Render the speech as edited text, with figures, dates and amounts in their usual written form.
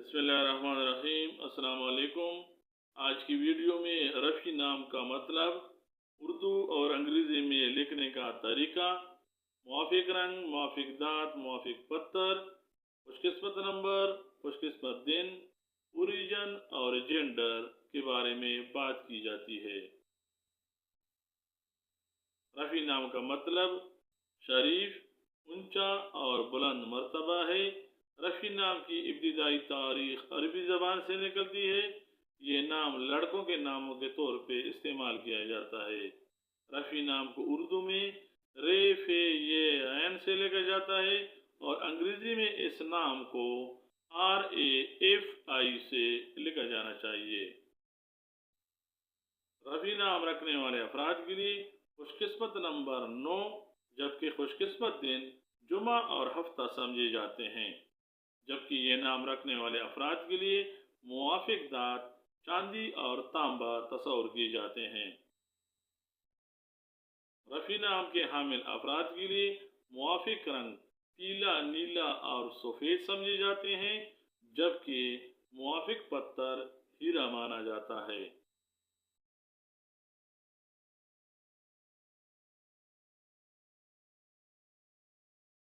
बिस्मिल्लाहिर्रहमानिर्रहीम। अस्सलाम वालेकुम। आज की वीडियो में रफ़ी नाम का मतलब, उर्दू और अंग्रेज़ी में लिखने का तरीका, मुआफ़िक रंग, मुआफ़िक दाँत, मुआफ़िक पत्थर, खुशकिस्मत नंबर, खुशकिस्मत दिन, ओरिजिन और जेंडर के बारे में बात की जाती है। रफ़ी नाम का मतलब शरीफ, ऊंचा और बुलंद मर्तबा है। रफ़ी नाम की इब्तिदाई तारीख अरबी ज़बान से निकलती है। ये नाम लड़कों के नामों के तौर पे इस्तेमाल किया जाता है। रफ़ी नाम को उर्दू में रे, फे, ये, ऐन से लिखा जाता है और अंग्रेज़ी में इस नाम को RAFI से लिखा जाना चाहिए। रफ़ी नाम रखने वाले अफराद के लिए खुशकिस्मत नंबर 9, जबकि खुशकिस्मत दिन जुमा और हफ्ता समझे जाते हैं। जबकि ये नाम रखने वाले अफराद के लिए मुआफ़िक दाँत चांदी और तांबा तस्वुर किए जाते हैं। रफ़ी नाम के हामिल अफराद के लिए मुआफ़िक रंग पीला, नीला और सफ़ेद समझे जाते हैं, जबकि मुआफ़िक पत्थर हीरा माना जाता है।